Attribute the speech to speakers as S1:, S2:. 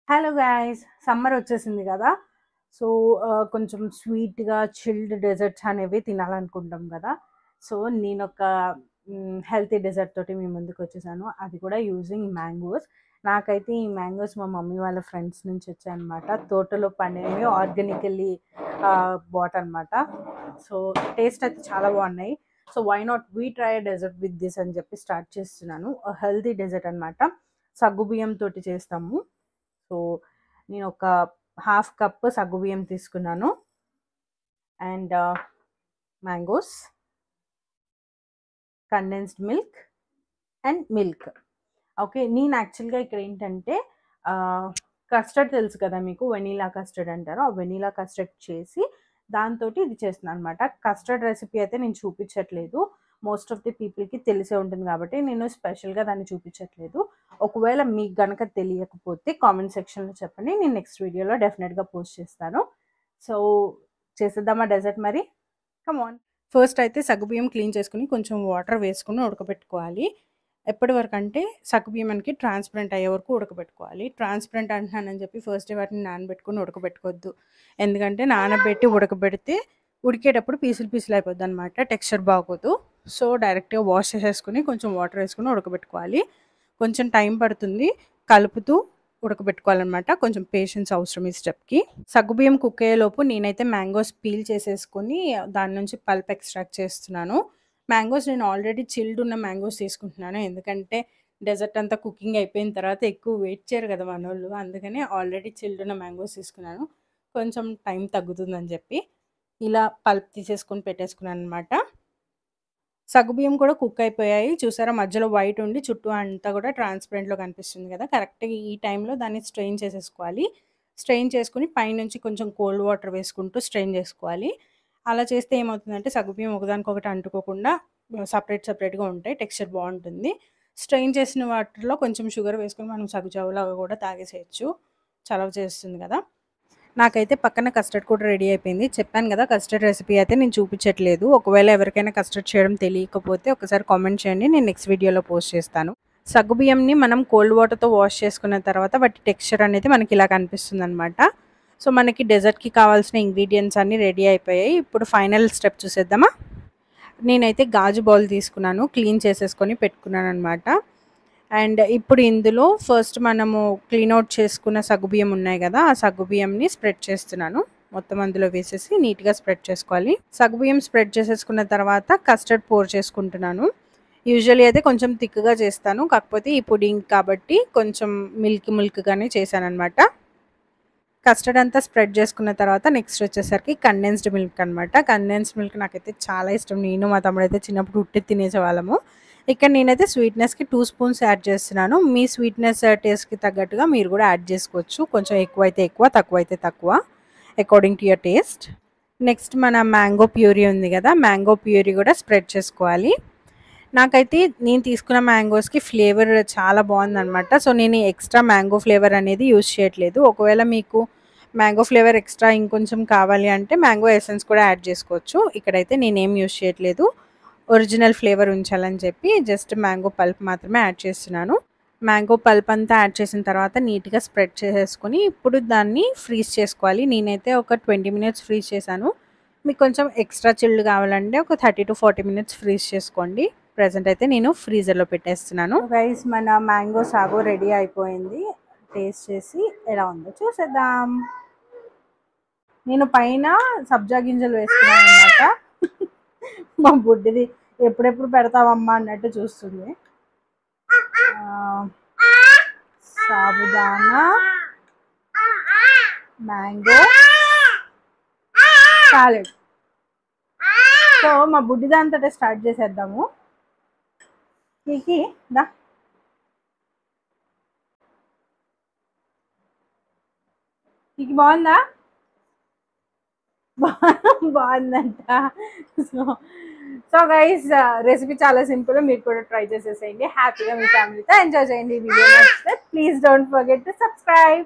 S1: Hello guys, summer వచ్చేసింది కదా. So కొంచెం స్వీట్గా చిల్డ్ డెజర్ట్స్ అనేవి తినాలనుకుంటాం కదా. సో నేను ఒక హెల్తీ డెజర్ట్ తోటి మీ ముందుకు వచ్చేసాను, అది కూడా యూజింగ్ మ్యాంగోస్. నాకైతే ఈ మ్యాంగోస్ మా మమ్మీ వాళ్ళ ఫ్రెండ్స్ నుంచి వచ్చాయన్నమాట. తోటలో పండినవి, ఆర్గానికల్లీ బాట్ అనమాట. సో టేస్ట్ అయితే చాలా బాగున్నాయి. So why not we try dessert with this అని చెప్పి స్టార్ట్ చేస్తున్నాను. హెల్తీ డెజర్ట్ అనమాట. సగ్గుబియ్యం తోటి చేస్తాము. సో నేను ఒక హాఫ్ కప్ సగ్గుబియ్యం తీసుకున్నాను. And mangoes, condensed milk and milk. Okay, నేను యాక్చువల్గా ఇక్కడ ఏంటంటే కస్టర్డ్ తెలుసు కదా మీకు, వెనీలా కస్టర్డ్ అంటారు. ఆ వెనీలా కస్టర్డ్ చేసి దాంతో ఇది చేస్తున్నాను అనమాట. కస్టర్డ్ రెసిపీ అయితే నేను చూపించట్లేదు, మోస్ట్ ఆఫ్ ది పీపుల్కి తెలిసే ఉంటుంది కాబట్టి నేను స్పెషల్గా దాన్ని చూపించట్లేదు. ఒకవేళ మీకు గనక తెలియకపోతే కామెంట్ సెక్షన్లో చెప్పండి, నేను నెక్స్ట్ వీడియోలో డెఫినెట్గా పోస్ట్ చేస్తాను. సో చేసేద్దామా డెజర్ట్ మరి? కమాన్. ఫస్ట్ అయితే సగ్గుబియ్యం క్లీన్ చేసుకుని కొంచెం వాటర్ వేసుకుని ఉడకబెట్టుకోవాలి. ఎప్పటి వరకు అంటే సగ్గుబియ్యం మనకి ట్రాన్స్పరెంట్ అయ్యే వరకు ఉడకబెట్టుకోవాలి. ట్రాన్స్పరెంట్ అంటున్నానని చెప్పి ఫస్ట్ వాటిని నానబెట్టుకుని ఉడకబెట్టుకోవద్దు, ఎందుకంటే నానబెట్టి ఉడకబెడితే ఉడికేటప్పుడు పీసులు పీసులు అయిపోద్ది అనమాట, టెక్స్చర్ బాగోదు. సో డైరెక్ట్గా వాష్ చేసేసుకుని కొంచెం వాటర్ వేసుకుని ఉడకబెట్టుకోవాలి. కొంచెం టైం పడుతుంది, కలుపుతూ ఉడకబెట్టుకోవాలన్నమాట. కొంచెం పేషెన్స్ అవసరం ఈ స్టెప్కి. సగ్గుబియ్యం కుక్ అయ్యేలోపు నేనైతే మ్యాంగోస్ పీల్ చేసేసుకొని దాని నుంచి పల్ప్ ఎక్స్ట్రాక్ట్ చేస్తున్నాను. మ్యాంగోస్ నేను ఆల్రెడీ చిల్డ్ ఉన్న మ్యాంగోస్ తీసుకుంటున్నాను, ఎందుకంటే డెజర్ట్ అంతా కుకింగ్ అయిపోయిన తర్వాత ఎక్కువ వెయిట్ చేయరు కదా మన వాళ్ళు, అందుకని ఆల్రెడీ చిల్డ్ ఉన్న మ్యాంగోస్ తీసుకున్నాను. కొంచెం టైం తగ్గుతుందని చెప్పి ఇలా పల్ప్ తీసేసుకొని పెట్టేసుకున్నాను అనమాట. సగ్గుబియ్యం కూడా కుక్ అయిపోయాయి, చూసారా, మధ్యలో వైట్ ఉండి చుట్టూ అంతా కూడా ట్రాన్స్పరెంట్లో కనిపిస్తుంది కదా. కరెక్ట్గా ఈ టైంలో దాన్ని స్ట్రెయిన్ చేసేసుకోవాలి. స్ట్రెయిన్ చేసుకుని పైనుంచి కొంచెం కోల్డ్ వాటర్ వేసుకుంటూ స్ట్రెయిన్ చేసుకోవాలి. అలా చేస్తే ఏమవుతుందంటే సగ్గుబియ్యం ఒకదానికొకటి అంటుకోకుండా సపరేట్గా ఉంటాయి, టెక్స్చర్ బాగుంటుంది. స్ట్రెయిన్ చేసిన వాటర్లో కొంచెం షుగర్ వేసుకొని మనం సగ్గుజావులాగా కూడా తాగేసేయచ్చు, చలవ చేస్తుంది కదా. నాకైతే పక్కన కస్టర్డ్ కూడా రెడీ అయిపోయింది. చెప్పాను కదా, కస్టర్డ్ రెసిపీ అయితే నేను చూపించట్లేదు. ఒకవేళ ఎవరికైనా కస్టర్డ్ చేయడం తెలియకపోతే ఒకసారి కామెంట్ చేయండి, నేను నెక్స్ట్ వీడియోలో పోస్ట్ చేస్తాను. సగ్గుబియ్యంని మనం కోల్డ్ వాటర్తో వాష్ చేసుకున్న తర్వాత వాటి టెక్స్చర్ అనేది మనకి ఇలా కనిపిస్తుంది అనమాట. సో మనకి డెజర్ట్కి కావాల్సిన ఇంగ్రీడియంట్స్ అన్నీ రెడీ అయిపోయాయి. ఇప్పుడు ఫైనల్ స్టెప్ చూసేద్దామా. నేనైతే గాజు బౌల్ తీసుకున్నాను, క్లీన్ చేసేసుకొని పెట్టుకున్నాను అనమాట. అండ్ ఇప్పుడు ఇందులో ఫస్ట్ మనము క్లీన్ అవుట్ చేసుకున్న సగ్గుబియ్యం ఉన్నాయి కదా, ఆ సగ్గుబియ్యంని స్ప్రెడ్ చేస్తున్నాను. మొత్తం అందులో వేసేసి నీట్గా స్ప్రెడ్ చేసుకోవాలి. సగ్గుబియ్యం స్ప్రెడ్ చేసేసుకున్న తర్వాత కస్టర్డ్ పోర్ చేసుకుంటున్నాను. యూజువల్లీ అయితే కొంచెం థిక్గా చేస్తాను, కాకపోతే ఈ పుడింగ్ కాబట్టి కొంచెం మిల్క్గానే చేశాను అనమాట. కస్టర్డ్ అంతా స్ప్రెడ్ చేసుకున్న తర్వాత నెక్స్ట్ వచ్చేసరికి కండెన్స్డ్ మిల్క్ అనమాట. కండెన్స్డ్ మిల్క్ నాకైతే చాలా ఇష్టం, నేను మా తమ్ముడు అయితే చిన్నప్పుడు ఉట్టి తినేసేవాళ్ళము. ఇక్కడ నేనైతే స్వీట్నెస్కి 2 స్పూన్స్ యాడ్ చేస్తున్నాను. మీ స్వీట్నెస్ టేస్ట్కి తగ్గట్టుగా మీరు కూడా యాడ్ చేసుకోవచ్చు, కొంచెం ఎక్కువైతే ఎక్కువ, తక్కువైతే తక్కువ, according to your taste. Next మన మ్యాంగో ప్యూరీ ఉంది కదా, మ్యాంగో ప్యూరీ కూడా స్ప్రెడ్ చేసుకోవాలి. నాకైతే నేను తీసుకున్న మ్యాంగోస్కి ఫ్లేవర్ చాలా బాగుందన్నమాట. సో నేను ఎక్స్ట్రా మ్యాంగో ఫ్లేవర్ అనేది యూజ్ చేయట్లేదు. ఒకవేళ మీకు మ్యాంగో ఫ్లేవర్ ఎక్స్ట్రా ఇంకొంచెం కావాలి అంటే మ్యాంగో ఎసెన్స్ కూడా యాడ్ చేసుకోవచ్చు. ఇక్కడైతే నేనేం యూజ్ చేయట్లేదు, ఒరిజినల్ ఫ్లేవర్ ఉంచాలని చెప్పి జస్ట్ మ్యాంగో పల్ప్ మాత్రమే యాడ్ చేస్తున్నాను. మ్యాంగో పల్ప్ అంతా యాడ్ చేసిన తర్వాత నీట్గా స్ప్రెడ్ చేసేసుకొని ఇప్పుడు దాన్ని ఫ్రీజ్ చేసుకోవాలి. నేనైతే ఒక 20 మినిట్స్ ఫ్రీజ్ చేశాను. మీకు కొంచెం ఎక్స్ట్రా చిల్డ్ కావాలంటే ఒక 30 to 40 మినిట్స్ ఫ్రీజ్ చేసుకోండి. ప్రెజెంట్ అయితే నేను ఫ్రీజర్లో పెట్టేస్తున్నాను. గైస్, మన మ్యాంగో సాగో రెడీ అయిపోయింది. టేస్ట్ చేసి ఎలా ఉందో చూసేద్దాం. నేను పైన సబ్జా గింజలు వేసుకున్నాను అనమాట. మా బుడ్డిది ఎప్పుడెప్పుడు పెడతావమ్మా అన్నట్టు చూస్తుంది. Sabudana, mango, salad. సో మా బుడ్డి దాంతో స్టార్ట్ చేసేద్దాము. దా బాగుందా? బాగుందంట. సో గైస్, రెసిపీ చాలా సింపుల్, మీరు కూడా ట్రై చేసేసేయండి. హ్యాపీగా మీ ఫ్యామిలీతో ఎంజాయ్ చేయండి. వీడియో నచ్చితే please don't forget to subscribe.